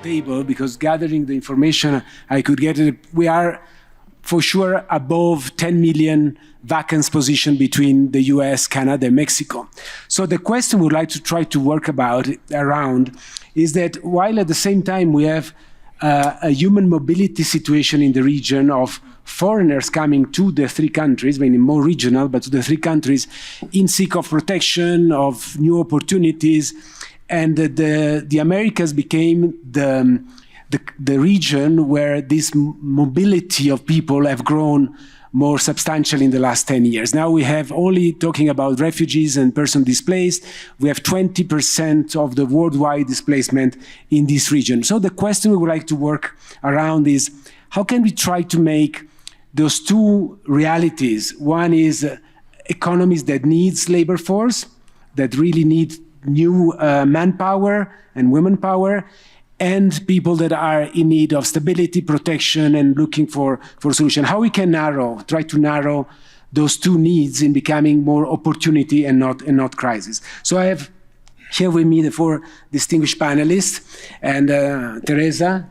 table, because gathering the information I could get, we are for sure above 10 million vacant positions between the US, Canada, and Mexico. So the question we would like to try to work around is that while at the same time we have a human mobility situation in the region of foreigners coming to the three countries, meaning more regional, but to the three countries in seek of protection, of new opportunities, and the Americas became the region where this mobility of people have grown more substantially in the last 10 years. Now we have only talking about refugees and persons displaced, we have 20% of the worldwide displacement in this region. So the question we would like to work around is, how can we try to make those two realities? One is economies that needs labor force, that really need new manpower and women power, and people that are in need of stability, protection, and looking for solution. How we can try to narrow those two needs in becoming more opportunity and not crisis. So I have here with me the four distinguished panelists, and Theresa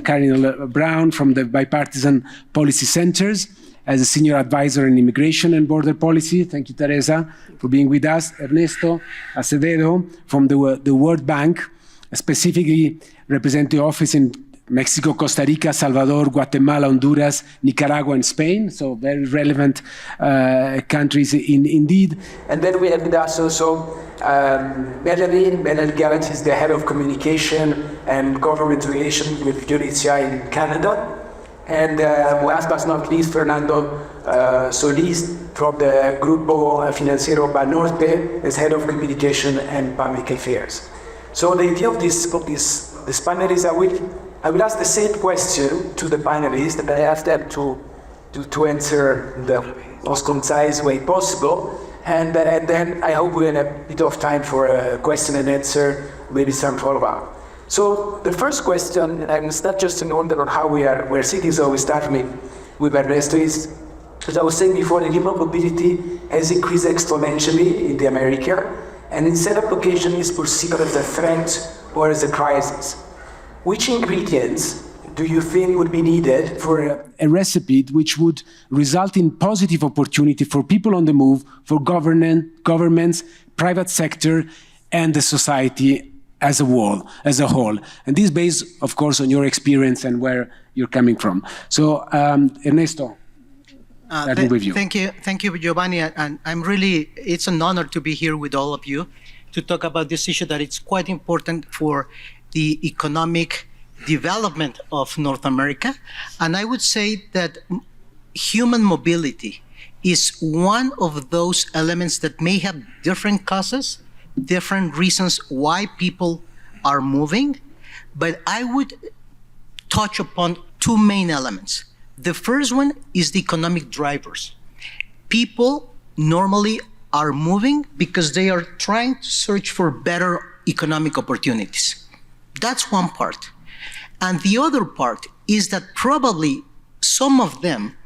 Cardinal Brown from the Bipartisan Policy Centers as a senior advisor in immigration and border policy. Thank you, Theresa, for being with us. Ernesto Acevedo from the World Bank, specifically represent the office in Mexico, Costa Rica, Salvador, Guatemala, Honduras, Nicaragua, and Spain. So very relevant countries indeed. And then we have with us also Melanie Garrett is the head of communication and government relations with UNHCR in Canada. And last but not least, Fernando Solís from the Grupo Financiero Banorte as head of communication and public affairs. So the idea of this panel is I will ask the same question to the panelists, and I ask them to answer in the most concise way possible. And then I hope we have a bit of time for a question and answer, maybe some follow-up. So the first question, and it's not just an order on how we're sitting, so we start with Ernesto, is, as I was saying before, the human mobility has increased exponentially in the America, and in certain occasions is perceived as a threat or as a crisis. Which ingredients do you think would be needed for a recipe which would result in positive opportunity for people on the move, for governments, private sector, and the society as a whole? And this based, of course, on your experience and where you're coming from. So, Ernesto, starting with you. Thank you, Giovanni. And it's an honor to be here with all of you to talk about this issue that it's quite important for the economic development of North America. And I would say that human mobility is one of those elements that may have different causes, different reasons why people are moving, but I would touch upon two main elements. The first one is the economic drivers. People normally are moving because they are trying to search for better economic opportunities. That's one part. And the other part is that probably some of them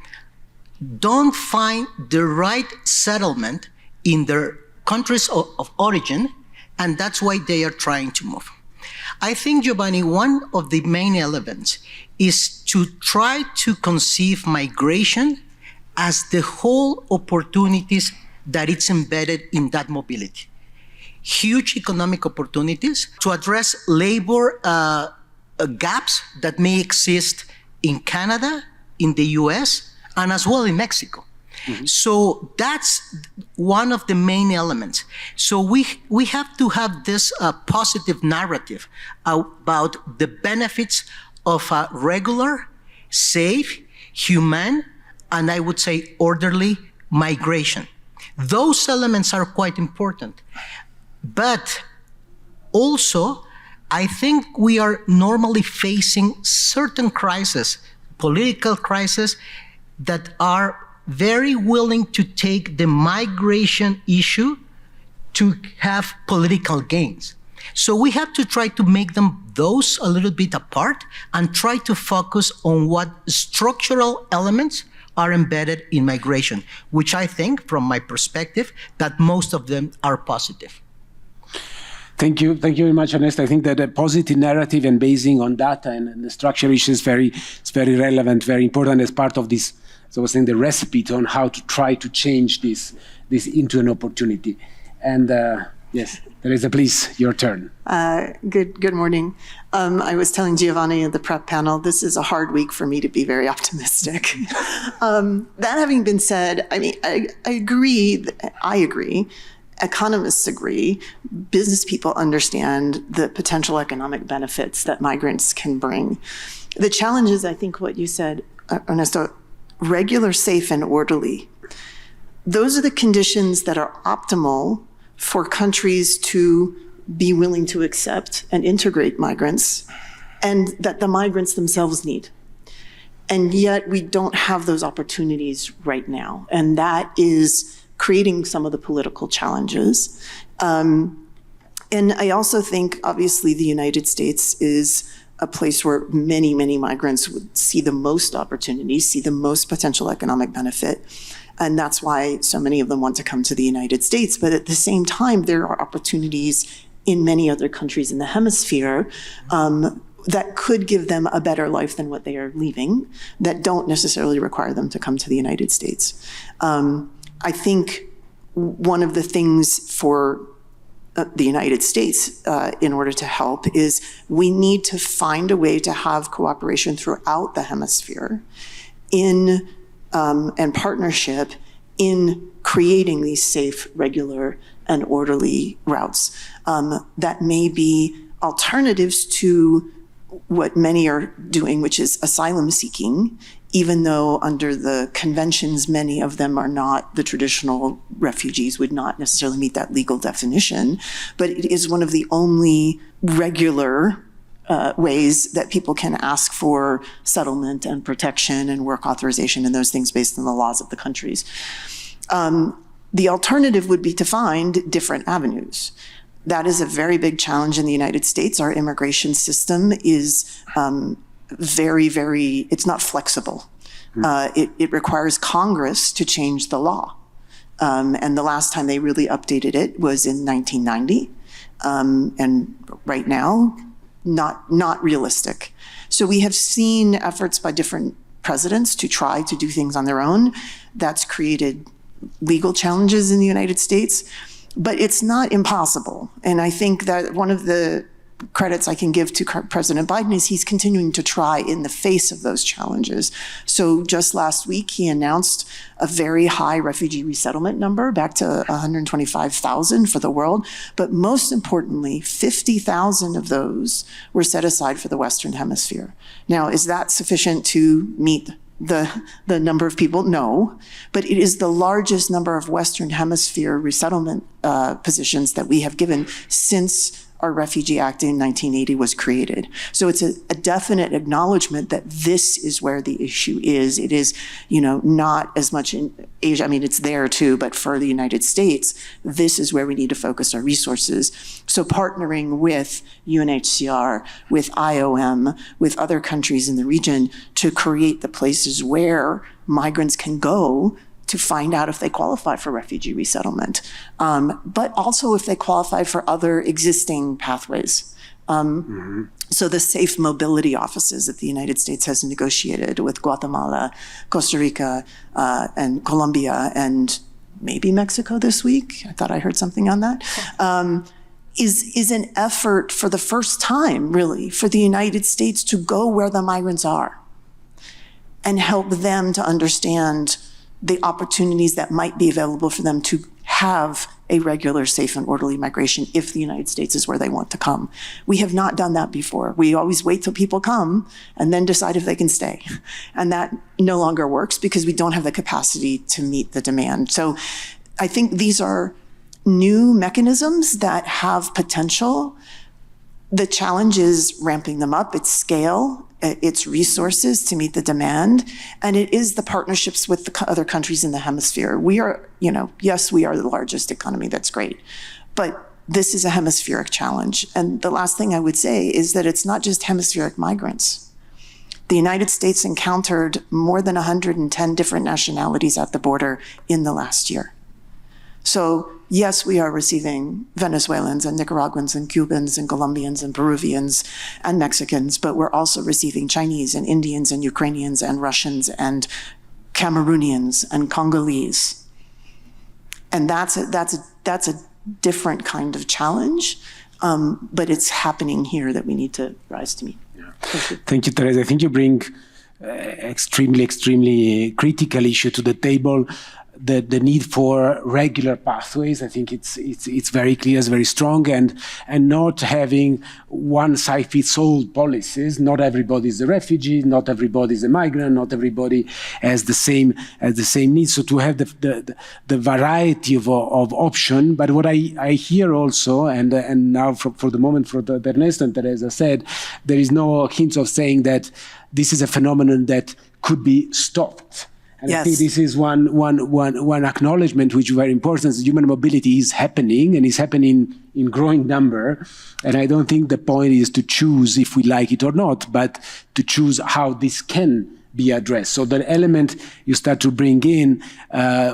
don't find the right settlement in their countries of origin, and that's why they are trying to move. I think, Giovanni, one of the main elements is to try to conceive migration as the whole opportunities that it's embedded in that mobility. Huge economic opportunities to address labor gaps that may exist in Canada, in the US, and as well in Mexico. Mm-hmm. So that's one of the main elements. So we have to have this positive narrative about the benefits of a regular, safe, humane, and I would say orderly migration. Those elements are quite important. But also, I think we are normally facing certain crises, political crises, that are very willing to take the migration issue to have political gains. So we have to try to make those a little bit apart and try to focus on what structural elements are embedded in migration, which I think, from my perspective, that most of them are positive. Thank you very much, Ernesto. I think that a positive narrative and basing on data and the structure issues is very relevant, very important as part of this. As I was saying, the recipe on how to try to change this into an opportunity. And yes, Theresa, please, your turn. Good morning. I was telling Giovanni at the prep panel, this is a hard week for me to be very optimistic. That having been said, I mean, I agree. Economists agree. Business people understand the potential economic benefits that migrants can bring. The challenge is, I think, what you said, Ernesto, regular, safe, and orderly. Those are the conditions that are optimal for countries to be willing to accept and integrate migrants, and that the migrants themselves need. And yet we don't have those opportunities right now. And that is creating some of the political challenges. And I also think, obviously, the United States is a place where many, many migrants would see the most opportunities, see the most potential economic benefit. And that's why so many of them want to come to the United States. But at the same time, there are opportunities in many other countries in the hemisphere that could give them a better life than what they are leaving, that don't necessarily require them to come to the United States. I think one of the things for the United States in order to help is we need to find a way to have cooperation throughout the hemisphere in and partnership in creating these safe, regular, and orderly routes that may be alternatives to what many are doing, which is asylum seeking, even though under the conventions, many of them are not, the traditional refugees would not necessarily meet that legal definition, but it is one of the only regular ways that people can ask for settlement and protection and work authorization and those things based on the laws of the countries. The alternative would be to find different avenues. That is a very big challenge in the United States. Our immigration system is it's not flexible. It requires Congress to change the law. And the last time they really updated it was in 1990. And right now, not realistic. So we have seen efforts by different presidents to try to do things on their own. That's created legal challenges in the United States, but it's not impossible. And I think that one of the credits I can give to President Biden is he's continuing to try in the face of those challenges. So just last week, he announced a very high refugee resettlement number, back to 125,000 for the world. But most importantly, 50,000 of those were set aside for the Western Hemisphere. Now, is that sufficient to meet the number of people? No, but it is the largest number of Western Hemisphere resettlement positions that we have given since our Refugee Act in 1980 was created. So it's a definite acknowledgement that this is where the issue is. It is, not as much in Asia. I mean, it's there too, but for the United States, this is where we need to focus our resources. So partnering with UNHCR, with IOM, with other countries in the region to create the places where migrants can go to find out if they qualify for refugee resettlement, but also if they qualify for other existing pathways. So the safe mobility offices that the United States has negotiated with Guatemala, Costa Rica, and Colombia, and maybe Mexico this week, I thought I heard something on that, is an effort for the first time, really, for the United States to go where the migrants are and help them to understand the opportunities that might be available for them to have a regular, safe, and orderly migration if the United States is where they want to come. We have not done that before. We always wait till people come and then decide if they can stay. And that no longer works because we don't have the capacity to meet the demand. So I think these are new mechanisms that have potential. The challenge is ramping them up, its scale, its resources to meet the demand, and it is the partnerships with the other countries in the hemisphere. We are, yes, we are the largest economy, that's great, but this is a hemispheric challenge. And the last thing I would say is that it's not just hemispheric migrants. The United States encountered more than 110 different nationalities at the border in the last year. So yes, we are receiving Venezuelans and Nicaraguans and Cubans and Colombians and Peruvians and Mexicans, but we're also receiving Chinese and Indians and Ukrainians and Russians and Cameroonians and Congolese. And that's a different kind of challenge, but it's happening here that we need to rise to meet. Yeah. Thank you, Theresa. I think you bring extremely critical issue to the table. The need for regular pathways, I think it's very clear, it's very strong, and not having one-size-fits-all policies. Not everybody is a refugee, not everybody is a migrant, not everybody has the same needs. So to have the variety of option. But what I hear also, and now for the moment, for Ernesto and Theresa said, there is no hint of saying that this is a phenomenon that could be stopped. And yes. I think this is one acknowledgement which is very important. Human mobility is happening, and is happening in growing number. And I don't think the point is to choose if we like it or not, but to choose how this can be addressed. So the element you start to bring in,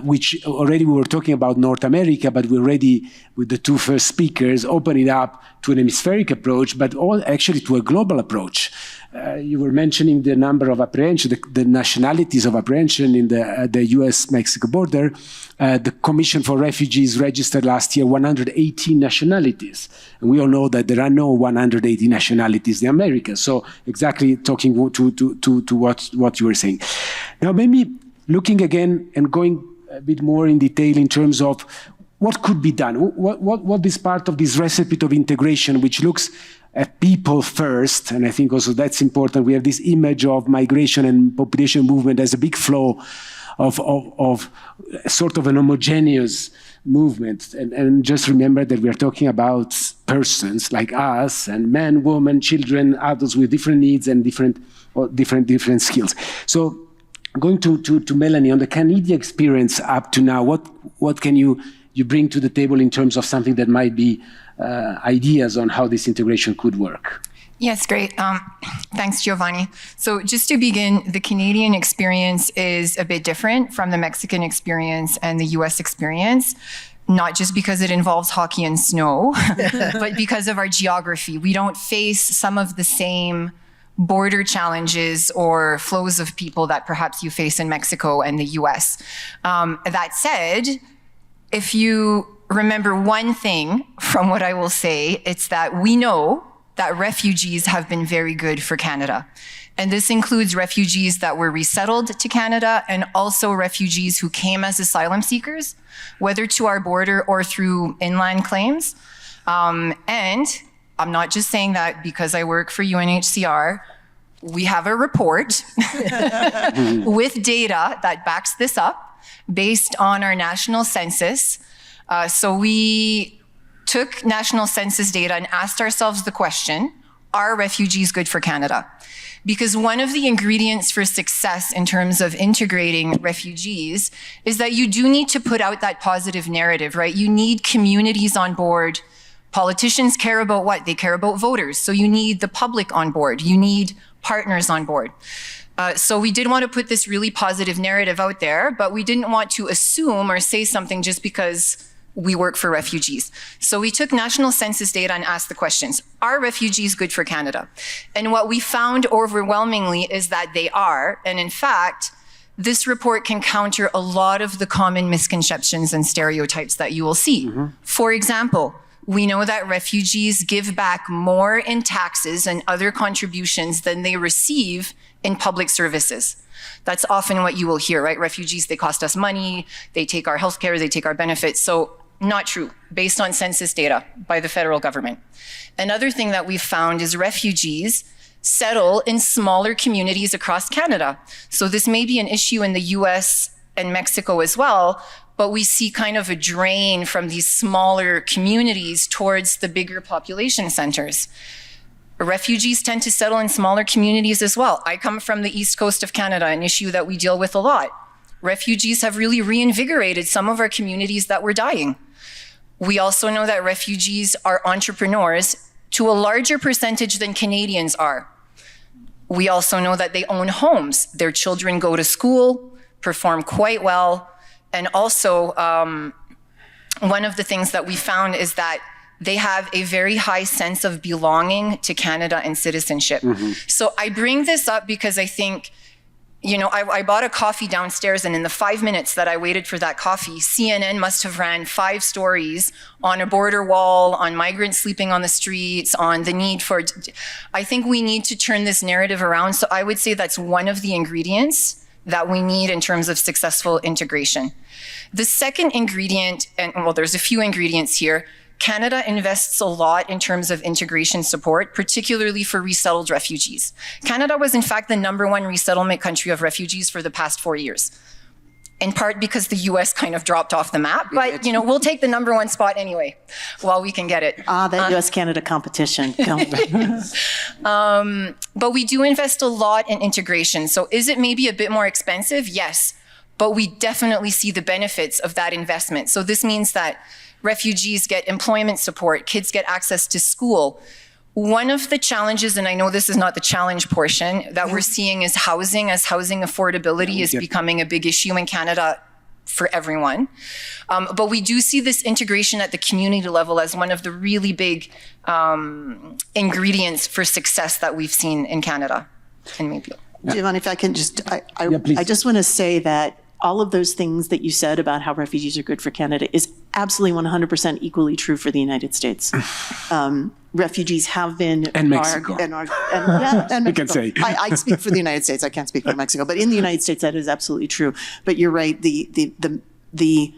which already we were talking about North America, but we're already, with the two first speakers, opening up to an hemispheric approach, but actually to a global approach. You were mentioning the number of apprehension, the nationalities of apprehension in the US-Mexico border. The Commission for Refugees registered last year 118 nationalities. And we all know that there are no 180 nationalities in America. So exactly talking to what you were saying. Now, maybe looking again and going a bit more in detail in terms of what could be done. What is part of this recipe of integration, which looks at people first, and I think also that's important. We have this image of migration and population movement as a big flow of sort of an homogeneous movement. And just remember that we are talking about persons like us, and men, women, children, adults with different needs and different skills. So going to Melanie, on the Canadian experience up to now, what can you bring to the table in terms of something that might be ideas on how this integration could work? Yes, great. Thanks, Giovanni. So just to begin, the Canadian experience is a bit different from the Mexican experience and the US experience, not just because it involves hockey and snow, but because of our geography. We don't face some of the same border challenges or flows of people that perhaps you face in Mexico and the US. That said, if you remember one thing from what I will say, it's that we know that refugees have been very good for Canada. And this includes refugees that were resettled to Canada and also refugees who came as asylum seekers, whether to our border or through inland claims. And I'm not just saying that because I work for UNHCR. We have a report with data that backs this up based on our national census. So we took national census data and asked ourselves the question, are refugees good for Canada? Because one of the ingredients for success in terms of integrating refugees is that you do need to put out that positive narrative, right? You need communities on board. Politicians care about what? They care about voters. So you need the public on board. You need partners on board. So we did want to put this really positive narrative out there, but we didn't want to assume or say something just because we work for refugees. So we took national census data and asked the questions, are refugees good for Canada? And what we found overwhelmingly is that they are. And in fact, this report can counter a lot of the common misconceptions and stereotypes that you will see. Mm-hmm. For example, we know that refugees give back more in taxes and other contributions than they receive in public services. That's often what you will hear, right? Refugees, they cost us money, they take our healthcare, they take our benefits. So not true, based on census data by the federal government. Another thing that we've found is refugees settle in smaller communities across Canada. So this may be an issue in the US and Mexico as well, but we see kind of a drain from these smaller communities towards the bigger population centers. Refugees tend to settle in smaller communities as well. I come from the east coast of Canada, an issue that we deal with a lot. Refugees have really reinvigorated some of our communities that were dying. We also know that refugees are entrepreneurs to a larger percentage than Canadians are. We also know that they own homes. Their children go to school, perform quite well, and also one of the things that we found is that they have a very high sense of belonging to Canada and citizenship. So I bring this up because I think, you know, I bought a coffee downstairs, and in the 5 minutes that I waited for that coffee, CNN must have ran 5 stories on a border wall, on migrants sleeping on the streets, on the need for, I think we need to turn this narrative around. So I would say that's one of the ingredients that we need in terms of successful integration. The second ingredient, and well, there's a few ingredients here, Canada invests a lot in terms of integration support, particularly for resettled refugees. Canada was in fact the #1 resettlement country of refugees for the past 4 years, in part because the US kind of dropped off the map, but you know, we'll take the #1 spot anyway, while we can get it. That US-Canada competition. But we do invest a lot in integration. So is it maybe a bit more expensive? Yes, but we definitely see the benefits of that investment. So this means that refugees get employment support, kids get access to school. One of the challenges, and I know this is not the challenge portion, that we're seeing is housing, as housing affordability is becoming a big issue in Canada for everyone. But we do see this integration at the community level as one of the really big ingredients for success that we've seen in Canada. And maybe. Giovanni, if I can just, I just want to say that all of those things that you said about how refugees are good for Canada is absolutely 100% equally true for the United States. Refugees have been... And Mexico. And Mexico. You can say. I speak for the United States. I can't speak for Mexico. But in the United States, that is absolutely true. But you're right. The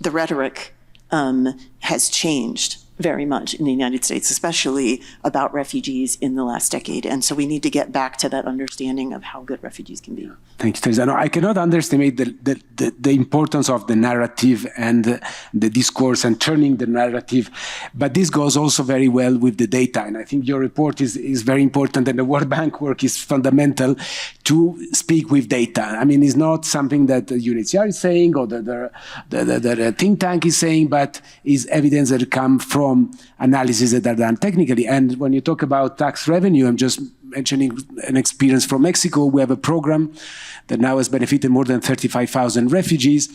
rhetoric has changed very much in the United States, especially about refugees in the last decade. And so we need to get back to that understanding of how good refugees can be. Thank you, Theresa. No, I cannot underestimate the importance of the narrative and the discourse and turning the narrative. But this goes also very well with the data. And I think your report is very important, and the World Bank work is fundamental to speak with data. I mean, it's not something that the UNHCR is saying or the think tank is saying, but is evidence that comes from analysis that are done technically. And when you talk about tax revenue, I'm just mentioning an experience from Mexico. We have a program that now has benefited more than 35,000 refugees.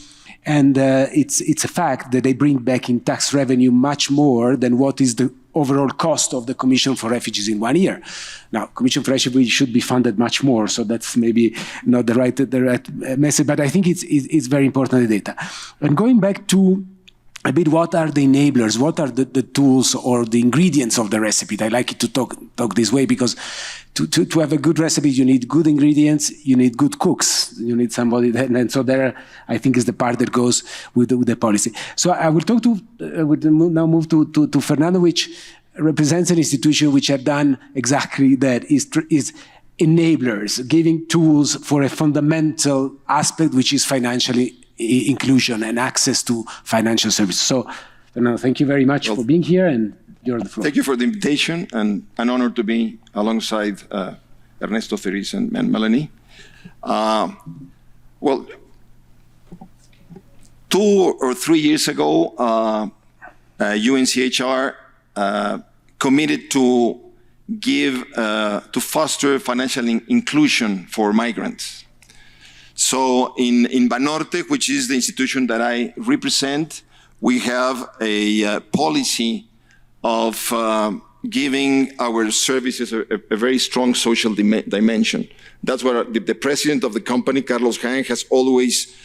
And it's a fact that they bring back in tax revenue much more than what is the overall cost of the Commission for Refugees in 1 year. Now, Commission for Refugees should be funded much more, so that's maybe not the right message, but I think it's very important, the data. And going back to a bit, what are the enablers? What are the tools or the ingredients of the recipe? I like it to talk this way, because to have a good recipe, you need good ingredients, you need good cooks, you need somebody that, and so there, I think, is the part that goes with the policy. So I will talk to, now move to Fernando, which represents an institution which have done exactly that, is enablers, giving tools for a fundamental aspect, which is financially inclusion and access to financial services. So, Fernando, thank you very much for being here, and you're the floor. Thank you for the invitation, and an honor to be alongside Ernesto, Theresa, and Melanie. Well, 2 or 3 years ago, UNHCR committed to foster financial inclusion for migrants. So in Banorte, which is the institution that I represent, we have a policy of giving our services a very strong social dimension. That's what the president of the company, Carlos Hahn, has always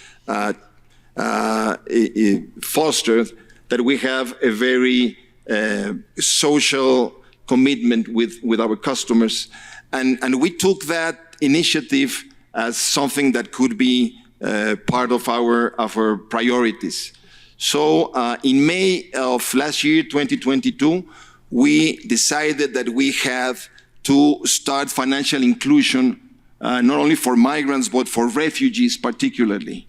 fostered, that we have a very social commitment with our customers. And we took that initiative as something that could be part of our priorities. So in May of last year, 2022, we decided that we have to start financial inclusion, not only for migrants, but for refugees particularly.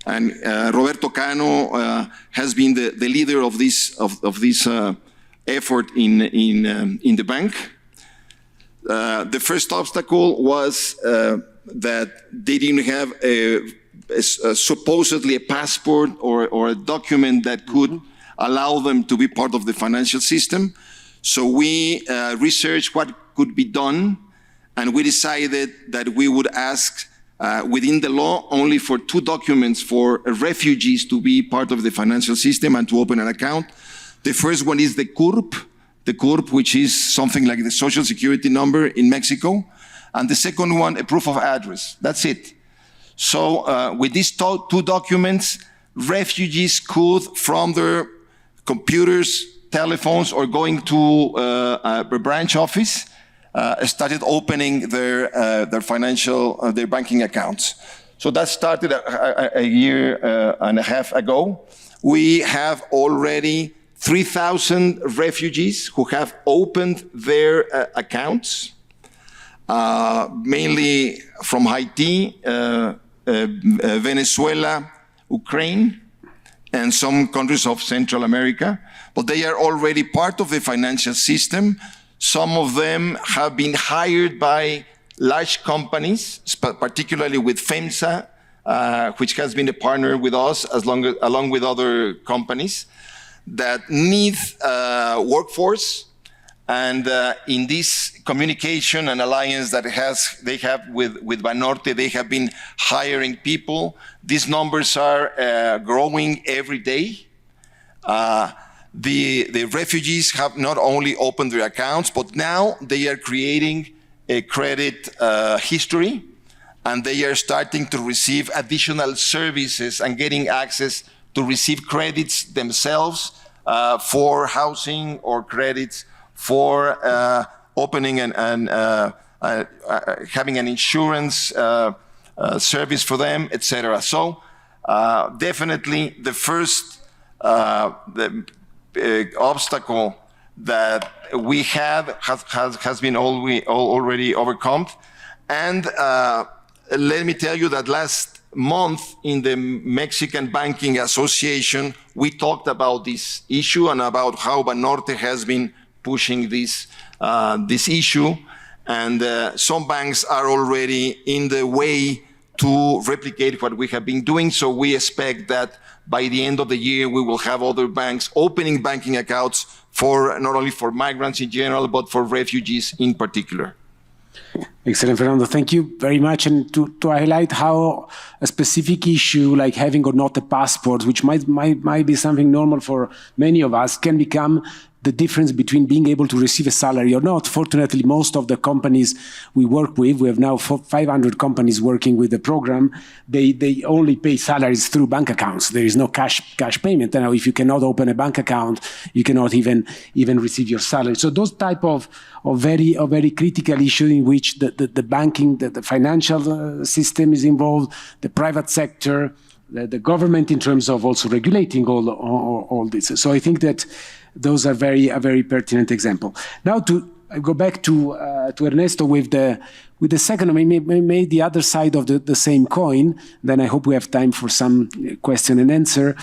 And Roberto Cano has been the leader of this effort in the bank. The first obstacle was that they didn't have supposedly a passport or a document that could allow them to be part of the financial system. So we researched what could be done, and we decided that we would ask within the law only for 2 documents for refugees to be part of the financial system and to open an account. The first one is the CURP, which is something like the Social Security number in Mexico. And the second one, a proof of address. That's it. So with these 2 documents, refugees could, from their computers, telephones, or going to a branch office, started opening their their banking accounts. So that started a year and a half ago. We have already 3,000 refugees who have opened their accounts, mainly from Haiti, Venezuela, Ukraine, and some countries of Central America. But they are already part of the financial system. Some of them have been hired by large companies, particularly with FEMSA, which has been a partner with us along with other companies that need workforce. And in this communication and alliance that they have with Banorte, they have been hiring people. These numbers are growing every day. The refugees have not only opened their accounts, but now they are creating a credit history, and they are starting to receive additional services and getting access to receive credits themselves for housing or credits for opening and having an insurance service for them, etc. So definitely the first obstacle that we had has been already overcome. And let me tell you that last month in the Mexican Banking Association, we talked about this issue and about how Banorte has been pushing this issue. And some banks are already in the way to replicate what we have been doing. So we expect that by the end of the year, we will have other banks opening banking accounts for not only for migrants in general, but for refugees in particular. Excellent, Fernando. Thank you very much. And to highlight how a specific issue like having or not a passport, which might be something normal for many of us, can become the difference between being able to receive a salary or not. Fortunately, most of the companies we work with, we have now 500 companies working with the program, they only pay salaries through bank accounts. There is no cash payment. And now if you cannot open a bank account, you cannot even receive your salary. So those type of very critical issue in which the banking, the financial system is involved, the private sector, the government in terms of also regulating all this. So I think that those are a very pertinent example. Now I go back to Ernesto with the second, maybe the other side of the same coin. Then I hope we have time for some question and answer.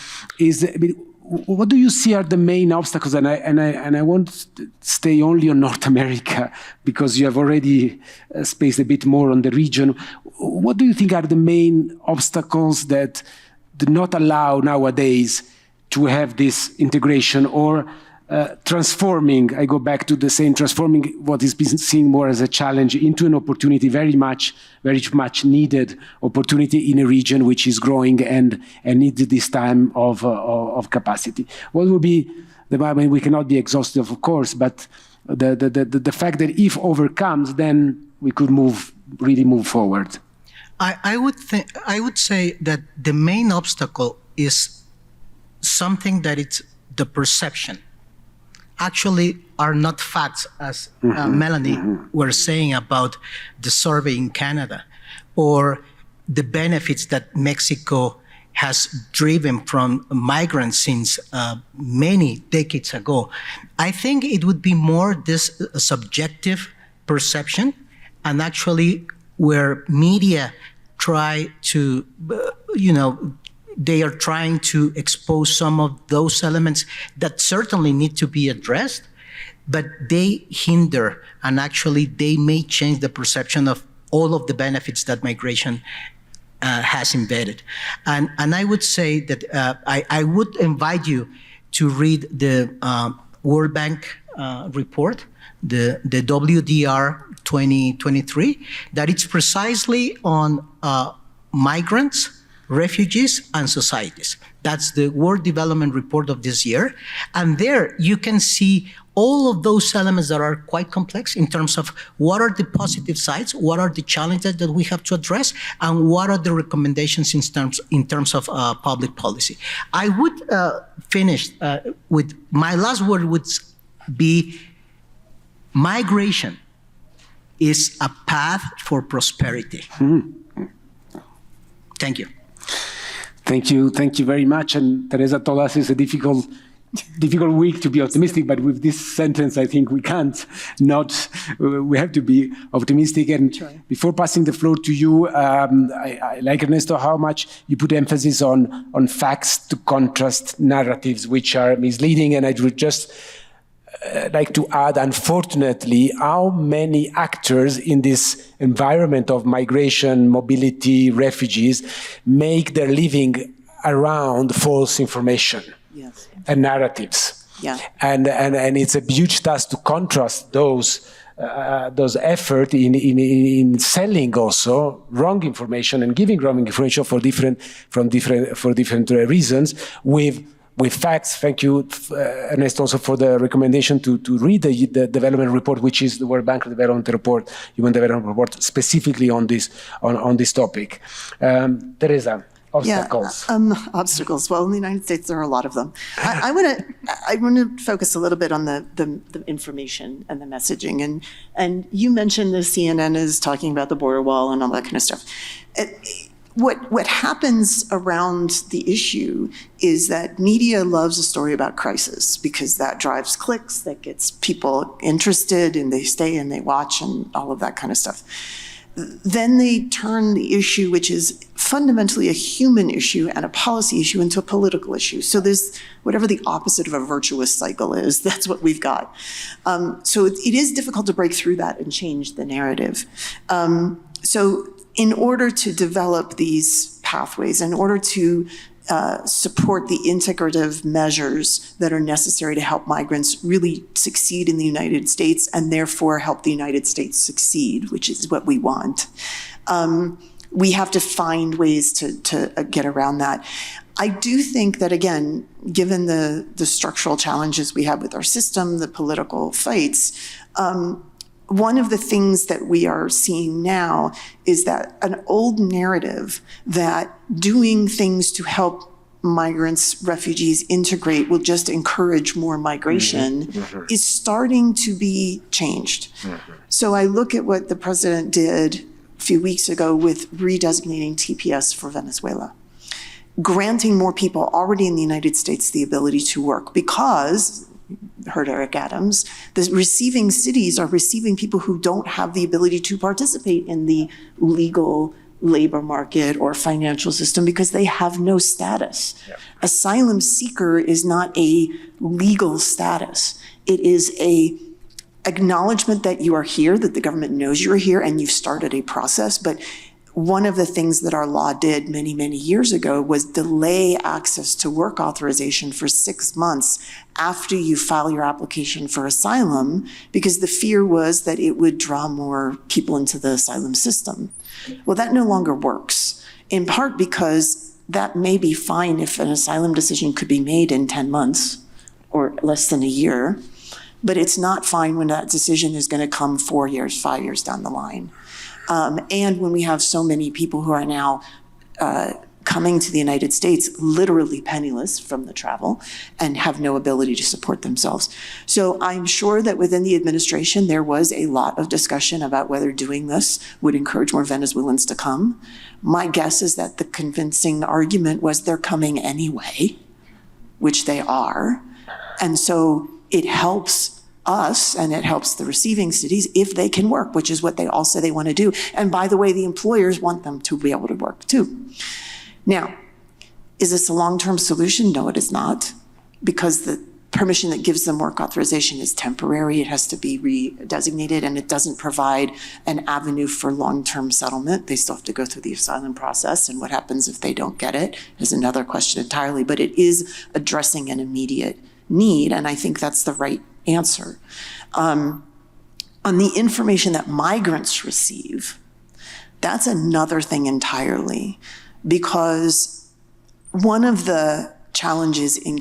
What do you see are the main obstacles? And I won't stay only on North America because you have already spaced a bit more on the region. What do you think are the main obstacles that do not allow nowadays to have this integration or transforming, I go back to the same, transforming what is being seen more as a challenge into an opportunity, very much needed opportunity in a region which is growing and needs this time of capacity. What will be we cannot be exhaustive, of course, but the fact that if overcomes, then we could really move forward. I would say that the main obstacle is something that it's the perception. Actually are not facts, as Melanie were saying about the survey in Canada, or the benefits that Mexico has driven from migrants since many decades ago. I think it would be more this subjective perception, and actually where media try to, they are trying to expose some of those elements that certainly need to be addressed, but they hinder, and actually they may change the perception of all of the benefits that migration has embedded. And I would say that I would invite you to read the World Bank report, the WDR 2023, that it's precisely on migrants, refugees, and societies. That's the World Development Report of this year. And there you can see all of those elements that are quite complex in terms of what are the positive sides, what are the challenges that we have to address, and what are the recommendations in terms of public policy. I would finish with my last word would be migration is a path for prosperity. Thank you. Thank you very much. And Theresa told us it's a difficult week to be optimistic, but with this sentence, I think we can't not. We have to be optimistic. And before passing the floor to you, I like, Ernesto, how much you put emphasis on facts to contrast narratives, which are misleading. And I would just like to add, unfortunately, how many actors in this environment of migration, mobility, refugees make their living around false information and narratives. Yeah. And it's a huge task to contrast those efforts in selling also wrong information and giving wrong information for different reasons with facts. Thank you, Ernesto, also for the recommendation to read the development report, which is the World Bank Development Report, Human Development Report, specifically on this topic. Theresa, obstacles. Yeah, obstacles. Well, in the United States, there are a lot of them. I want to focus a little bit on the information and the messaging. And you mentioned the CNN is talking about the border wall and all that kind of stuff. What happens around the issue is that media loves a story about crisis because that drives clicks, that gets people interested, and they stay and they watch and all of that kind of stuff. Then they turn the issue, which is fundamentally a human issue and a policy issue, into a political issue. So there's whatever the opposite of a virtuous cycle is, that's what we've got. So it is difficult to break through that and change the narrative. So in order to develop these pathways, in order to support the integrative measures that are necessary to help migrants really succeed in the United States and therefore help the United States succeed, which is what we want, we have to find ways to get around that. I do think that, again, given the structural challenges we have with our system, the political fights, one of the things that we are seeing now is that an old narrative that doing things to help migrants, refugees integrate will just encourage more migration is starting to be changed. So I look at what the president did a few weeks ago with redesignating TPS for Venezuela, granting more people already in the United States the ability to work because, heard Eric Adams, the receiving cities are receiving people who don't have the ability to participate in the legal labor market or financial system because they have no status. Yeah. Asylum seeker is not a legal status. It is a acknowledgement that you are here, that the government knows you're here, and you've started a process. But one of the things that our law did many, many years ago was delay access to work authorization for 6 months after you file your application for asylum, because the fear was that it would draw more people into the asylum system. Well, that no longer works, in part because that may be fine if an asylum decision could be made in 10 months or less than a year, but it's not fine when that decision is going to come 4 years, 5 years down the line. And when we have so many people who are now coming to the United States literally penniless from the travel and have no ability to support themselves. So I'm sure that within the administration there was a lot of discussion about whether doing this would encourage more Venezuelans to come. My guess is that the convincing argument was they're coming anyway, which they are. And so it helps us and it helps the receiving cities if they can work, which is what they all say they want to do. And by the way, the employers want them to be able to work too. Now, is this a long-term solution? No, it is not, because the permission that gives them work authorization is temporary. It has to be redesignated, and it doesn't provide an avenue for long-term settlement. They still have to go through the asylum process, and what happens if they don't get it is another question entirely, but it is addressing an immediate need, and I think that's the right answer. On the information that migrants receive, that's another thing entirely, because one of the challenges in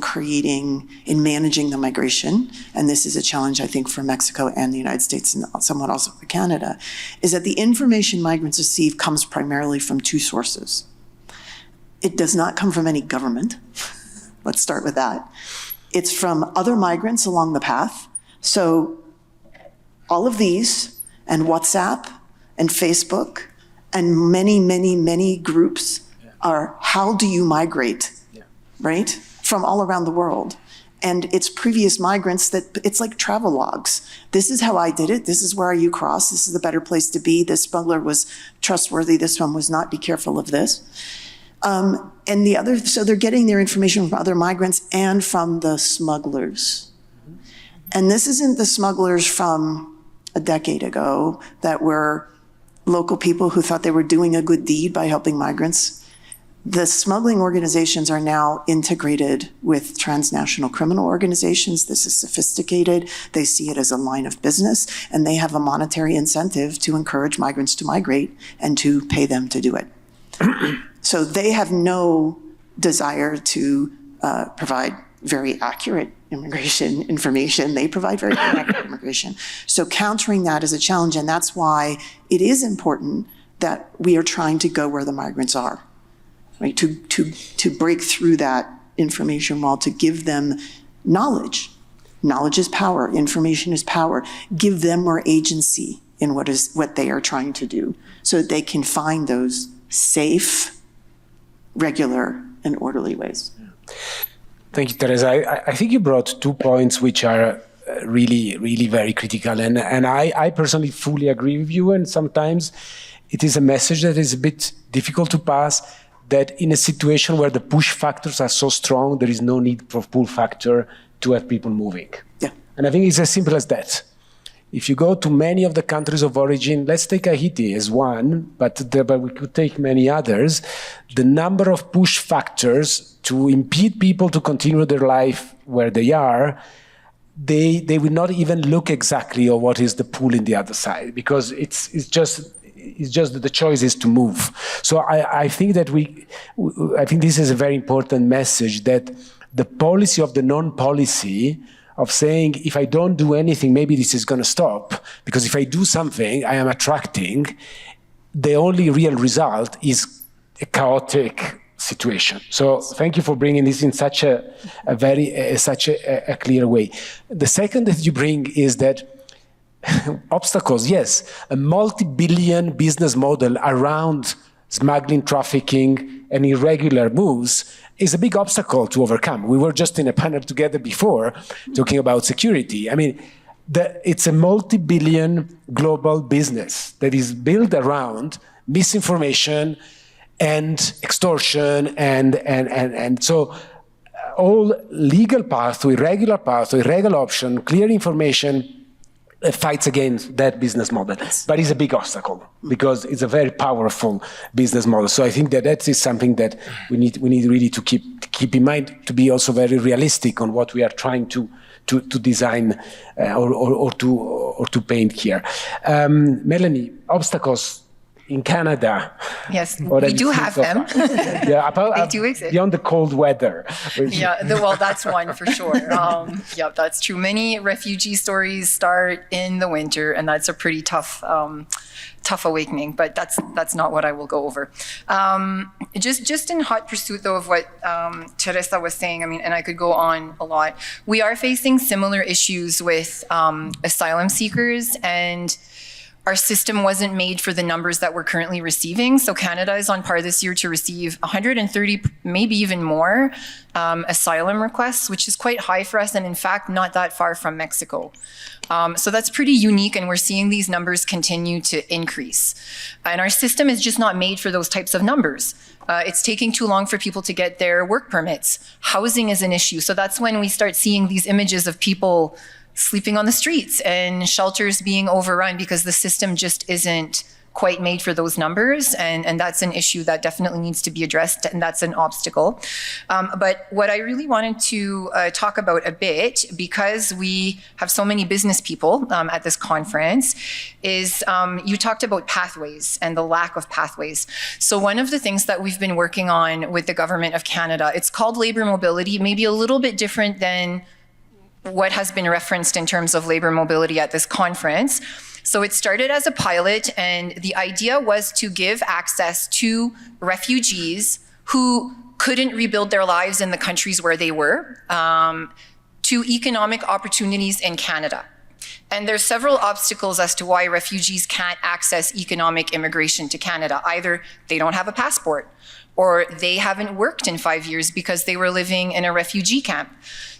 managing the migration, and this is a challenge I think for Mexico and the United States and somewhat also for Canada, is that the information migrants receive comes primarily from two sources. It does not come from any government. Let's start with that. It's from other migrants along the path. So all of these, and WhatsApp, and Facebook, and many, many, many groups are how do you migrate, right? From all around the world. And it's previous migrants it's like travel logs. This is how I did it. This is where you cross. This is the better place to be. This smuggler was trustworthy. This one was not. Be careful of this. So they're getting their information from other migrants and from the smugglers. And this isn't the smugglers from a decade ago that were local people who thought they were doing a good deed by helping migrants. The smuggling organizations are now integrated with transnational criminal organizations. This is sophisticated. They see it as a line of business, and they have a monetary incentive to encourage migrants to migrate and to pay them to do it. So they have no desire to provide very accurate immigration information. They provide very inaccurate immigration. So countering that is a challenge, and that's why it is important that we are trying to go where the migrants are, right? To break through that information wall, to give them knowledge. Knowledge is power. Information is power. Give them more agency in what they are trying to do, so that they can find those safe, regular, and orderly ways. Thank you, Theresa. I think you brought 2 points which are really, really very critical. And I personally fully agree with you. And sometimes it is a message that is a bit difficult to pass, that in a situation where the push factors are so strong, there is no need for pull factor to have people moving. Yeah. And I think it's as simple as that. If you go to many of the countries of origin, let's take Haiti as one, but we could take many others, the number of push factors to impede people to continue their life where they are, they will not even look exactly at what is the pull in the other side, because it's just that the choice is to move. So I think that I think this is a very important message, that the policy of the non-policy of saying, if I don't do anything, maybe this is going to stop, because if I do something, I am attracting, the only real result is a chaotic situation. So thank you for bringing this in such a clear way. The second that you bring is that obstacles, yes, a multi-billion business model around smuggling, trafficking, and irregular moves is a big obstacle to overcome. We were just in a panel together before talking about security. I mean, it's a multi-billion global business that is built around misinformation and extortion and so all legal pathway, regular pathway, regular option, clear information fights against that business model. But it's a big obstacle because it's a very powerful business model. So I think that is something that we need really to keep in mind, to be also very realistic on what we are trying to design or to paint here. Melanie, obstacles in Canada. Yes, we do have them. Yeah, they do exist. Beyond the cold weather. Yeah, well, that's one for sure. Yeah, that's true. Many refugee stories start in the winter, and that's a pretty tough awakening. But that's not what I will go over. Just in hot pursuit, though, of what Theresa was saying. I mean, and I could go on a lot. We are facing similar issues with asylum seekers, and our system wasn't made for the numbers that we're currently receiving. So Canada is on par this year to receive 130, maybe even more, asylum requests, which is quite high for us, and in fact, not that far from Mexico. So that's pretty unique, and we're seeing these numbers continue to increase. And our system is just not made for those types of numbers. It's taking too long for people to get their work permits. Housing is an issue. So that's when we start seeing these images of people sleeping on the streets and shelters being overrun because the system just isn't quite made for those numbers, and that's an issue that definitely needs to be addressed, and that's an obstacle. But what I really wanted to talk about a bit, because we have so many business people at this conference, is you talked about pathways and the lack of pathways. So one of the things that we've been working on with the government of Canada, it's called labor mobility, maybe a little bit different than what has been referenced in terms of labor mobility at this conference. So it started as a pilot, and the idea was to give access to refugees who couldn't rebuild their lives in the countries where they were, to economic opportunities in Canada. And there's several obstacles as to why refugees can't access economic immigration to Canada. Either they don't have a passport, or they haven't worked in 5 years because they were living in a refugee camp.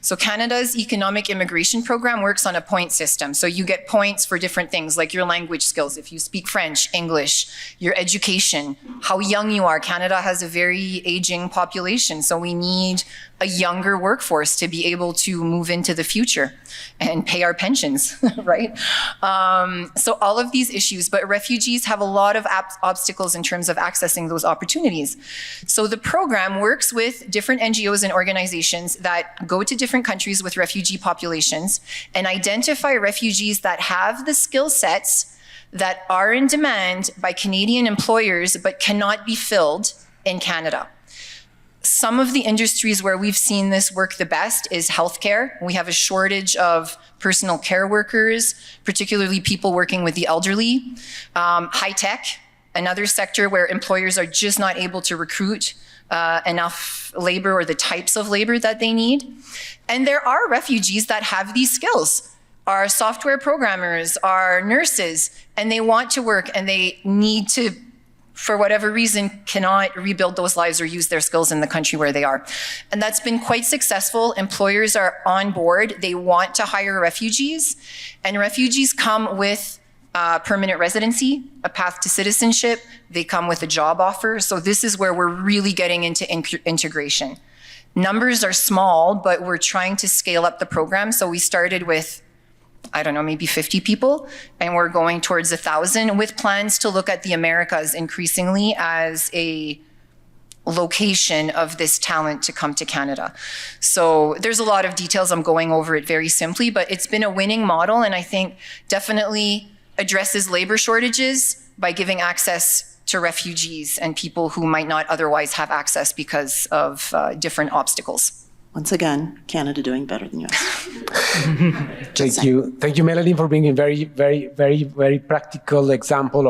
So Canada's economic immigration program works on a point system. So you get points for different things, like your language skills, if you speak French, English, your education, how young you are. Canada has a very aging population, so we need a younger workforce to be able to move into the future and pay our pensions, right? So all of these issues, but refugees have a lot of obstacles in terms of accessing those opportunities. So the program works with different NGOs and organizations that go to different countries with refugee populations and identify refugees that have the skill sets that are in demand by Canadian employers but cannot be filled in Canada. Some of the industries where we've seen this work the best is healthcare. We have a shortage of personal care workers, particularly people working with the elderly. High tech, another sector where employers are just not able to recruit enough labor or the types of labor that they need. And there are refugees that have these skills, are software programmers, are nurses, and they want to work and they need to, for whatever reason, cannot rebuild those lives or use their skills in the country where they are. And that's been quite successful. Employers are on board. They want to hire refugees, and refugees come with permanent residency, a path to citizenship. They come with a job offer. So this is where we're really getting into integration. Numbers are small, but we're trying to scale up the program. So we started with, I don't know, maybe 50 people, and we're going towards 1,000 with plans to look at the Americas increasingly as a location of this talent to come to Canada. So there's a lot of details. I'm going over it very simply, but it's been a winning model, and I think definitely addresses labor shortages by giving access to refugees and people who might not otherwise have access because of different obstacles. Once again, Canada doing better than US. Thank you, Melanie, for bringing very practical example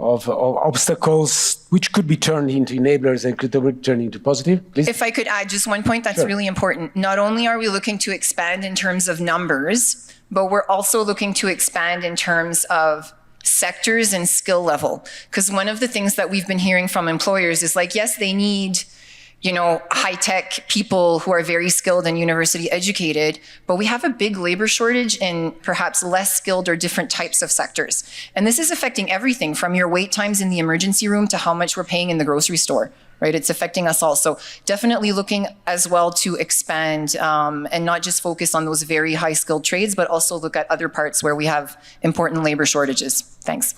of obstacles which could be turned into enablers and could be turned into positive. Please. If I could add just one point that's really important. Not only are we looking to expand in terms of numbers, but we're also looking to expand in terms of sectors and skill level. Because one of the things that we've been hearing from employers is like, yes, they need, high-tech people who are very skilled and university educated, but we have a big labor shortage in perhaps less skilled or different types of sectors. And this is affecting everything from your wait times in the emergency room to how much we're paying in the grocery store, right? It's affecting us all. So definitely looking as well to expand and not just focus on those very high-skilled trades, but also look at other parts where we have important labor shortages. Thanks.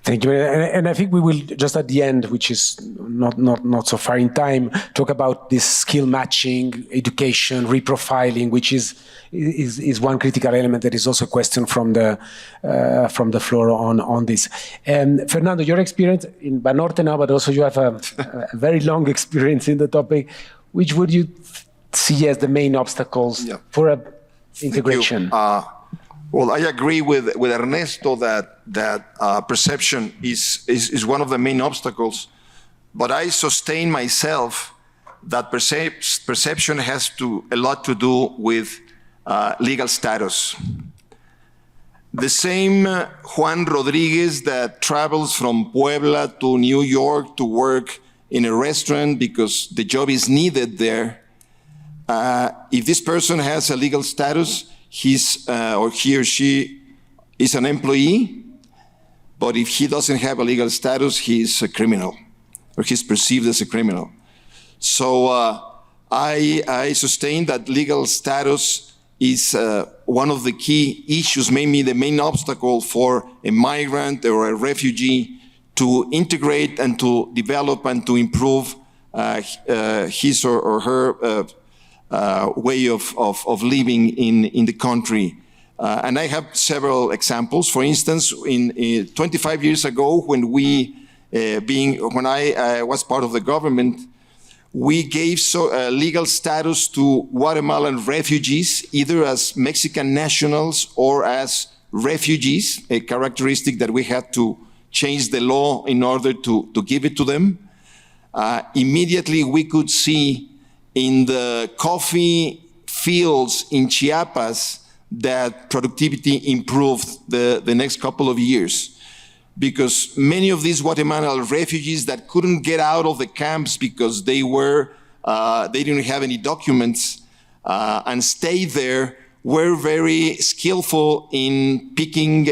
Thank you. And I think we will just at the end, which is not so far in time, talk about this skill matching, education, reprofiling, which is one critical element that is also a question from the floor on this. Fernando, your experience in Banorte now, but also you have a very long experience in the topic. Which would you see as the main obstacles for integration? Well, I agree with Ernesto that perception is one of the main obstacles, but I sustain myself that perception has a lot to do with legal status. The same Juan Rodriguez that travels from Puebla to New York to work in a restaurant because the job is needed there, if this person has a legal status, or he or she is an employee, but if he doesn't have a legal status, he's a criminal, or he's perceived as a criminal. So I sustain that legal status is one of the key issues, maybe the main obstacle for a migrant or a refugee to integrate and to develop and to improve his or her way of living in the country. And I have several examples. For instance, in 25 years ago, when I was part of the government, we gave legal status to Guatemalan refugees, either as Mexican nationals or as refugees, a characteristic that we had to change the law in order to give it to them. Immediately, we could see in the coffee fields in Chiapas that productivity improved the next couple of years, because many of these Guatemalan refugees that couldn't get out of the camps because they didn't have any documents and stayed there, were very skillful in picking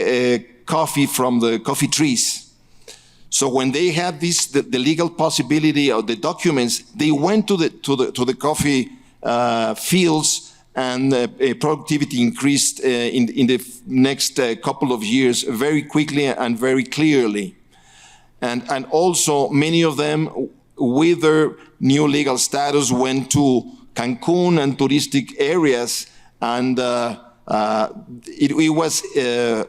coffee from the coffee trees. So when they had the legal possibility of the documents, they went to the coffee fields, and productivity increased in the next couple of years very quickly and very clearly. And also many of them, with their new legal status, went to Cancun and touristic areas, and it was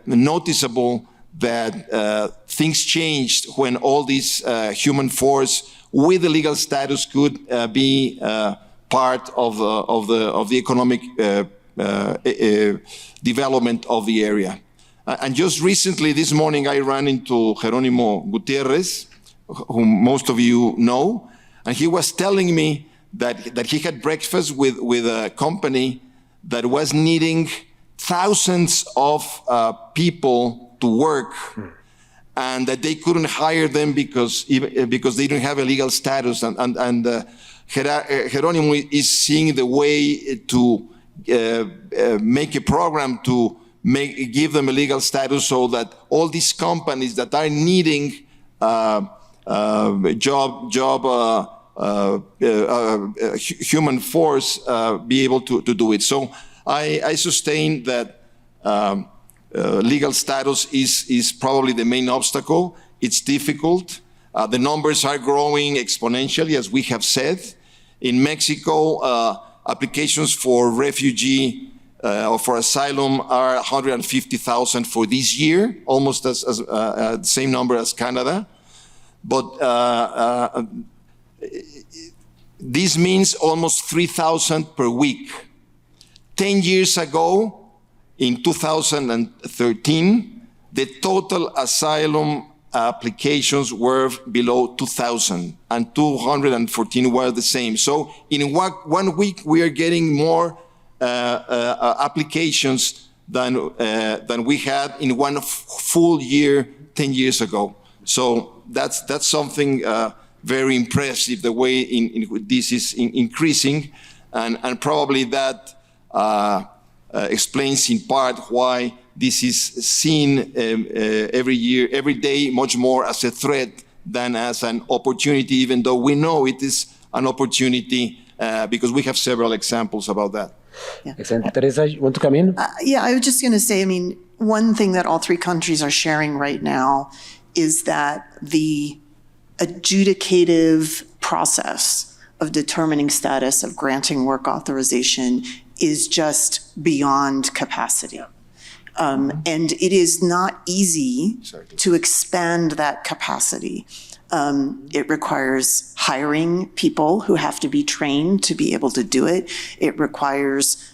noticeable that things changed when all this human force with the legal status could be part of the economic development of the area. And just recently, this morning, I ran into Jerónimo Gutiérrez, whom most of you know, and he was telling me that he had breakfast with a company that was needing thousands of people to work, and that they couldn't hire them because they didn't have a legal status. And Jerónimo is seeing the way to make a program to give them a legal status, so that all these companies that are needing human force be able to do it. So I sustain that legal status is probably the main obstacle. It's difficult. The numbers are growing exponentially, as we have said. In Mexico, applications for refugee or for asylum are 150,000 for this year, almost as the same number as Canada. But this means almost 3,000 per week. 10 years ago, in 2013, the total asylum applications were below 2,000, and 214 were the same. So in 1 week, we are getting more applications than we had in one full year 10 years ago. So that's something very impressive, the way in this is increasing, and probably that explains in part why this is seen every year, every day, much more as a threat than as an opportunity, even though we know it is an opportunity because we have several examples about that. Yeah. Excellent. Theresa, you want to come in? Yeah, I was just going to say, I mean, one thing that all three countries are sharing right now is that the adjudicative process of determining status, of granting work authorization, is just beyond capacity. And it is not easy to expand that capacity. It requires hiring people who have to be trained to be able to do it. It requires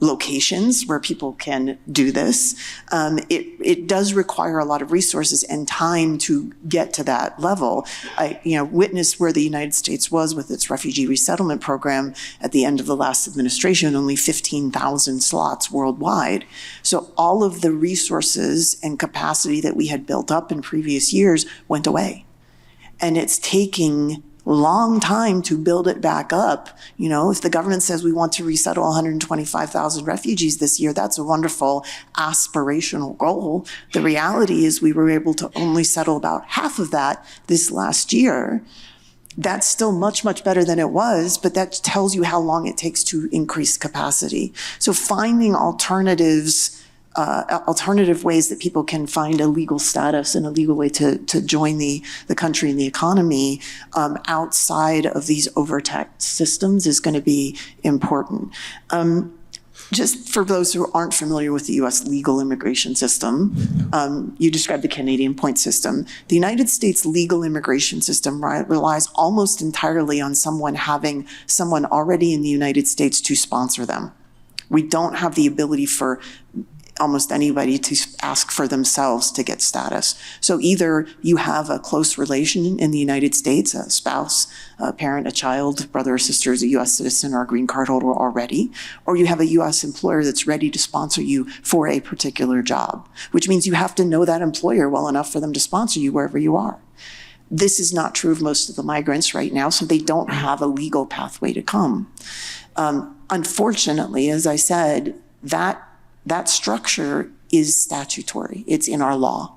locations where people can do this. It does require a lot of resources and time to get to that level. I witnessed where the United States was with its refugee resettlement program at the end of the last administration, only 15,000 slots worldwide. So all of the resources and capacity that we had built up in previous years went away. And it's taking a long time to build it back up. If the government says we want to resettle 125,000 refugees this year, that's a wonderful aspirational goal. The reality is we were able to only settle about half of that this last year. That's still much, much better than it was, but that tells you how long it takes to increase capacity. So finding alternatives, alternative ways that people can find a legal status and a legal way to join the country and the economy outside of these overtaxed systems is going to be important. Just for those who aren't familiar with the U.S. legal immigration system, you described the Canadian point system. The United States legal immigration system relies almost entirely on someone having someone already in the United States to sponsor them. We don't have the ability for almost anybody to ask for themselves to get status. So either you have a close relation in the United States, a spouse, a parent, a child, brother or sister is a U.S. citizen or a green card holder already, or you have a U.S. employer that's ready to sponsor you for a particular job, which means you have to know that employer well enough for them to sponsor you wherever you are. This is not true of most of the migrants right now, so they don't have a legal pathway to come. Unfortunately, as I said, that structure is statutory. It's in our law.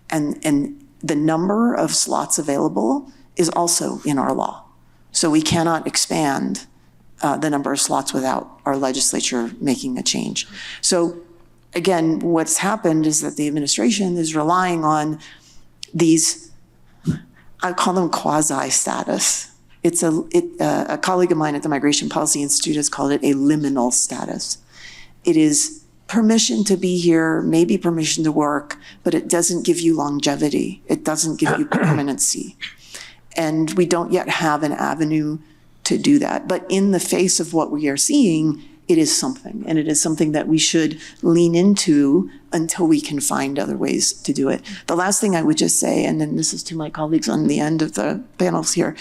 And the number of slots available is also in our law. So we cannot expand the number of slots without our legislature making a change. So again, what's happened is that the administration is relying on these, I call them quasi-status. A colleague of mine at the Migration Policy Institute has called it a liminal status. It is permission to be here, maybe permission to work, but it doesn't give you longevity. It doesn't give you permanency. And we don't yet have an avenue to do that. But in the face of what we are seeing, it is something. And it is something that we should lean into until we can find other ways to do it. The last thing I would just say, and then this is to my colleagues on the end of the panels here,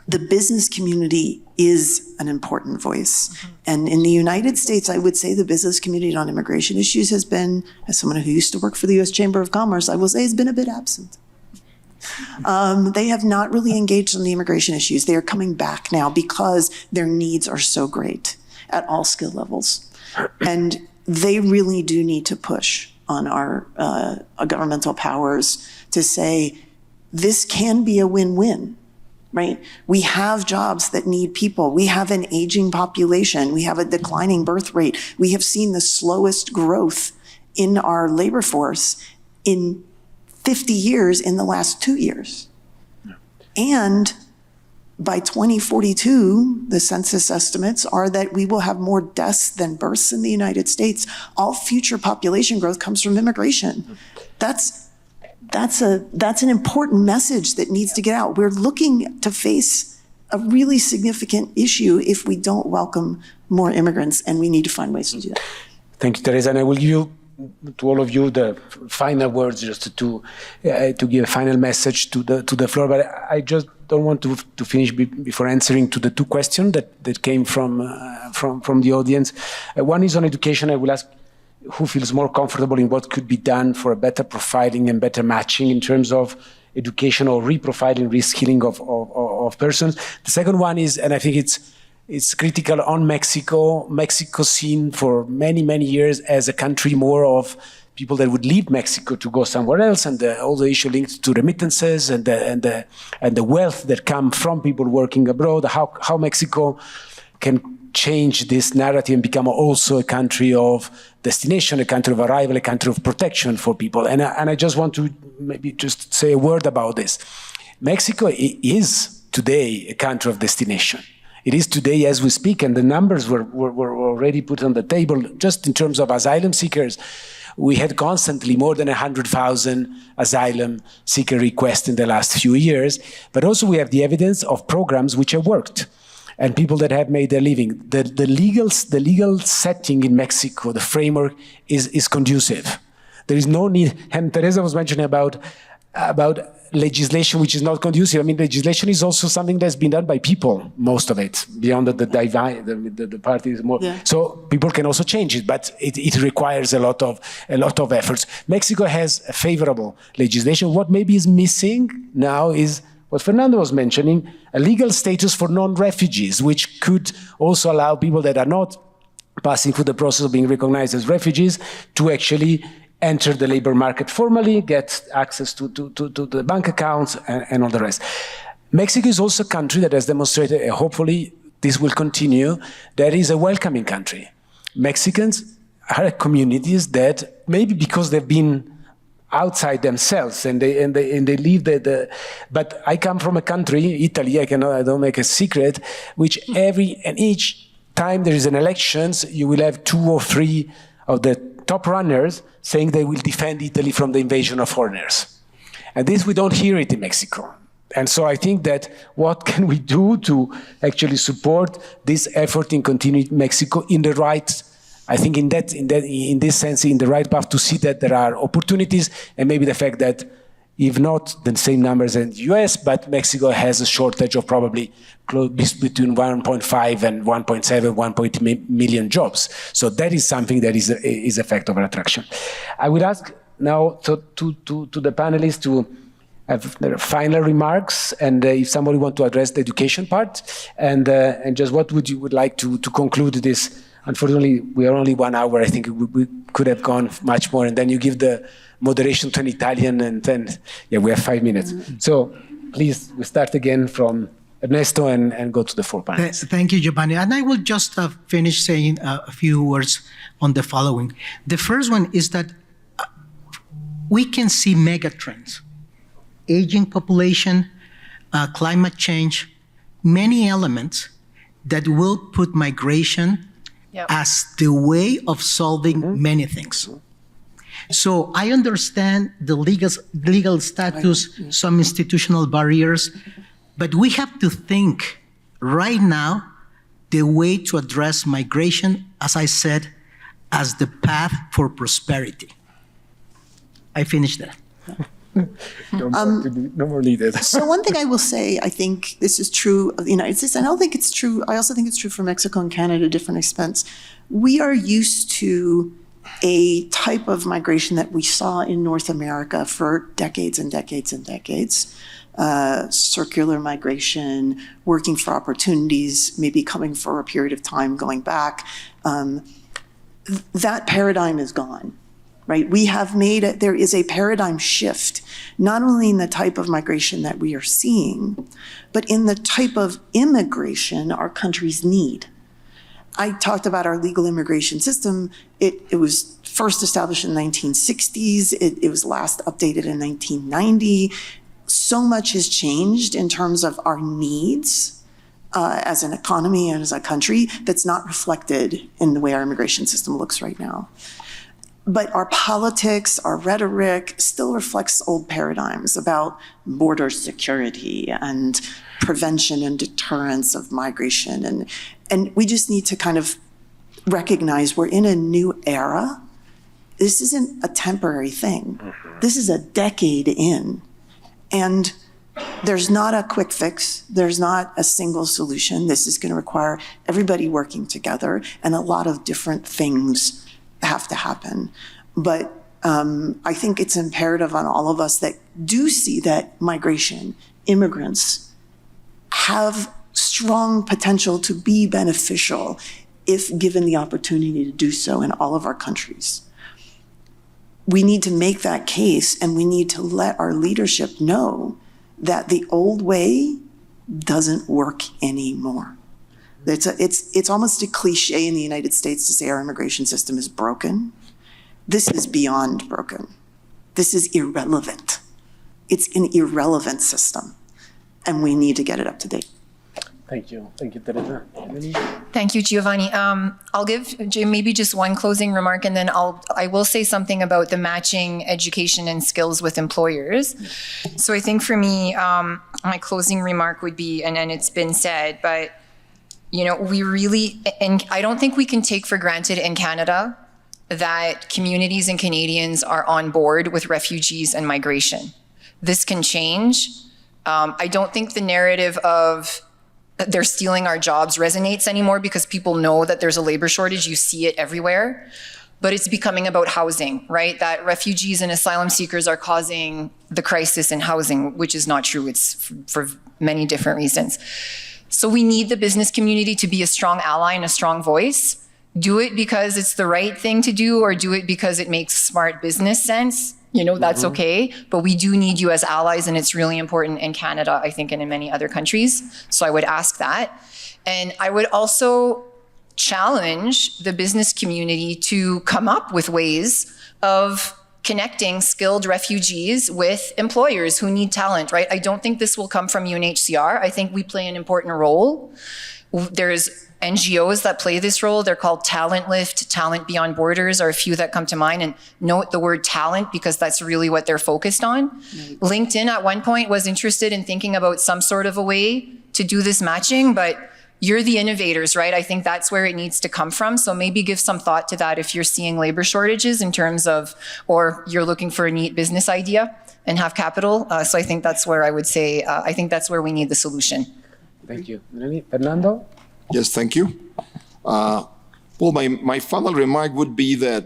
the business community is an important voice. Mm-hmm. And in the United States, I would say the business community on immigration issues has been, as someone who used to work for the U.S. Chamber of Commerce, I will say has been a bit absent. They have not really engaged on the immigration issues. They are coming back now because their needs are so great at all skill levels. And they really do need to push on our governmental powers to say, this can be a win-win. Right? We have jobs that need people. We have an aging population. We have a declining birth rate. We have seen the slowest growth in our labor force in 50 years in the last 2 years. Yeah. And by 2042, the census estimates are that we will have more deaths than births in the United States. All future population growth comes from immigration. That's an important message that needs to get out. We're looking to face a really significant issue if we don't welcome more immigrants, and we need to find ways to do that. Thank you, Theresa. And I will give you, to all of you, the final words, just to give a final message to the floor. But I just don't want to finish before answering to the two questions that came from the audience. One is on education. I will ask who feels more comfortable in what could be done for a better profiling and better matching in terms of education or reprofiling, reskilling of persons. The second one is, and I think it's critical on Mexico. Mexico seen for many, many years as a country more of people that would leave Mexico to go somewhere else, and all the issue linked to remittances and the wealth that come from people working abroad. How Mexico can change this narrative and become also a country of destination, a country of arrival, a country of protection for people. And I just want to maybe just say a word about this. Mexico is today a country of destination. It is today as we speak, and the numbers were already put on the table. Just in terms of asylum seekers, we had constantly more than 100,000 asylum seeker requests in the last few years, but also we have the evidence of programs which have worked and people that have made their living. The legal setting in Mexico, the framework is conducive. There is no need, and Theresa was mentioning about legislation which is not conducive. I mean, legislation is also something that's been done by people, most of it, beyond the divide, the party is more. Yeah. So people can also change it, but it requires a lot of efforts. Mexico has a favorable legislation. What maybe is missing now is what Fernando was mentioning, a legal status for non-refugees, which could also allow people that are not passing through the process of being recognized as refugees to actually enter the labor market formally, get access to the bank accounts and all the rest. Mexico is also a country that has demonstrated, and hopefully this will continue, that is a welcoming country. Mexicans are communities that maybe because they've been outside themselves and they leave but I come from a country, Italy, I don't make a secret, which each time there is an elections, you will have 2 or 3 of the top runners saying they will defend Italy from the invasion of foreigners. And this, we don't hear it in Mexico. And so I think that what can we do to actually support this effort in continuing Mexico in the right, I think in this sense, in the right path to see that there are opportunities, and maybe the fact that if not the same numbers as the US, but Mexico has a shortage of probably between 1.5 and 1.7, 1.8 million jobs. So that is something that is a factor of attraction. I will ask now to the panelists to have their final remarks, and if somebody want to address the education part, and just what would like to conclude this. Unfortunately, we are only 1 hour. I think we could have gone much more, and then you give the moderation to an Italian, and then, we have 5 minutes. So please, we start again from Ernesto and go to the 4 panelists. Thank you, Giovanni. And I will just finish saying a few words on the following. The first one is that we can see megatrends: aging population, climate change, many elements that will put migration as the way of solving many things. So I understand the legal status, some institutional barriers, but we have to think right now the way to address migration, as I said, as the path for prosperity. I finished that. No more leaders. So one thing I will say, I think this is true of the United States, and I think it's true, I also think it's true for Mexico and Canada, different expense. We are used to a type of migration that we saw in North America for decades and decades and decades. Circular migration, working for opportunities, maybe coming for a period of time, going back. That paradigm is gone. Right? We have there is a paradigm shift, not only in the type of migration that we are seeing, but in the type of immigration our countries need. I talked about our legal immigration system. It was first established in the 1960s. It was last updated in 1990. So much has changed in terms of our needs as an economy and as a country that's not reflected in the way our immigration system looks right now. But our politics, our rhetoric still reflects old paradigms about border security and prevention and deterrence of migration. And we just need to kind of recognize we're in a new era. This isn't a temporary thing. This is a decade in. And there's not a quick fix. There's not a single solution. This is going to require everybody working together, and a lot of different things have to happen. But I think it's imperative on all of us that do see that migration, immigrants, have strong potential to be beneficial if given the opportunity to do so in all of our countries. We need to make that case, and we need to let our leadership know that the old way doesn't work anymore. It's almost a cliche in the United States to say our immigration system is broken. This is beyond broken. This is irrelevant. It's an irrelevant system, and we need to get it up to date. Thank you. Thank you, Theresa. Thank you, Giovanni. I'll give maybe just one closing remark, and then I will say something about the matching education and skills with employers. So I think for me, my closing remark would be, and it's been said, but we really, and I don't think we can take for granted in Canada that communities and Canadians are on board with refugees and migration. This can change. I don't think the narrative of they're stealing our jobs resonates anymore, because people know that there's a labor shortage. You see it everywhere. But it's becoming about housing, right? That refugees and asylum seekers are causing the crisis in housing, which is not true. It's for many different reasons. So we need the business community to be a strong ally and a strong voice. Do it because it's the right thing to do, or do it because it makes smart business sense. That's okay. But we do need you as allies, and it's really important in Canada, I think, and in many other countries. So I would ask that. And I would also challenge the business community to come up with ways of connecting skilled refugees with employers who need talent, right? I don't think this will come from UNHCR. I think we play an important role. There's NGOs that play this role. They're called Talent Lift, Talent Beyond Borders are a few that come to mind. And note the word talent because that's really what they're focused on. LinkedIn at one point was interested in thinking about some sort of a way to do this matching, but you're the innovators, right? I think that's where it needs to come from. So maybe give some thought to that if you're seeing labor shortages in terms of, or you're looking for a neat business idea and have capital. So I think that's where I would say, I think that's where we need the solution. Thank you. Fernando? Yes, thank you. Well, my final remark would be that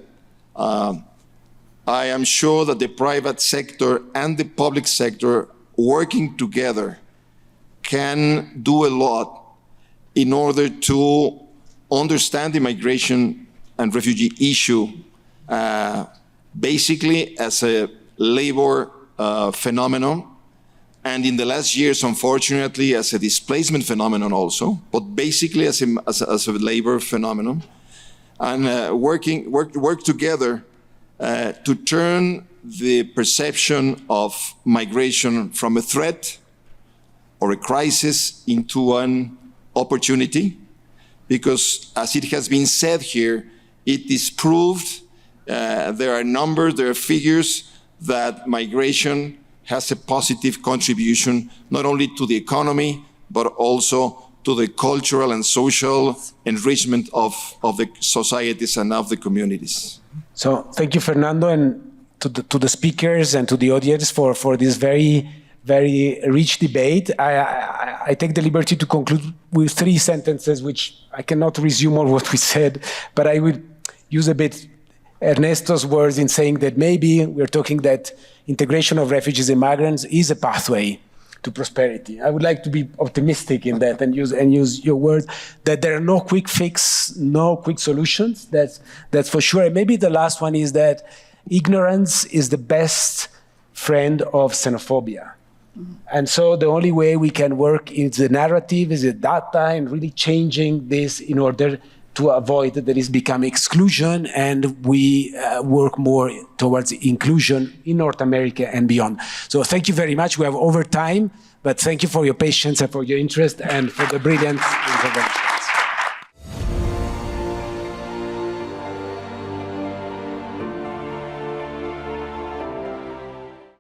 I am sure that the private sector and the public sector working together can do a lot in order to understand the migration and refugee issue basically as a labor phenomenon, and in the last years, unfortunately, as a displacement phenomenon also, but basically as a labor phenomenon, and work together to turn the perception of migration from a threat or a crisis into an opportunity, because as it has been said here, it is proved, there are numbers, there are figures that migration has a positive contribution not only to the economy, but also to the cultural and social enrichment of the societies and of the communities. So thank you, Fernando, and to the speakers and to the audience for this very, very rich debate. I take the liberty to conclude with 3 sentences, which I cannot resume all what we said, but I will use a bit Ernesto's words in saying that maybe we're talking that integration of refugees and migrants is a pathway to prosperity. I would like to be optimistic in that and use your words that there are no quick fix, no quick solutions. That's for sure. And maybe the last one is that ignorance is the best friend of xenophobia. And so the only way we can work is the narrative, is the data, and really changing this in order to avoid that there is becoming exclusion, and we work more towards inclusion in North America and beyond. So thank you very much. We have over time, but thank you for your patience and for your interest and for the brilliant intervention.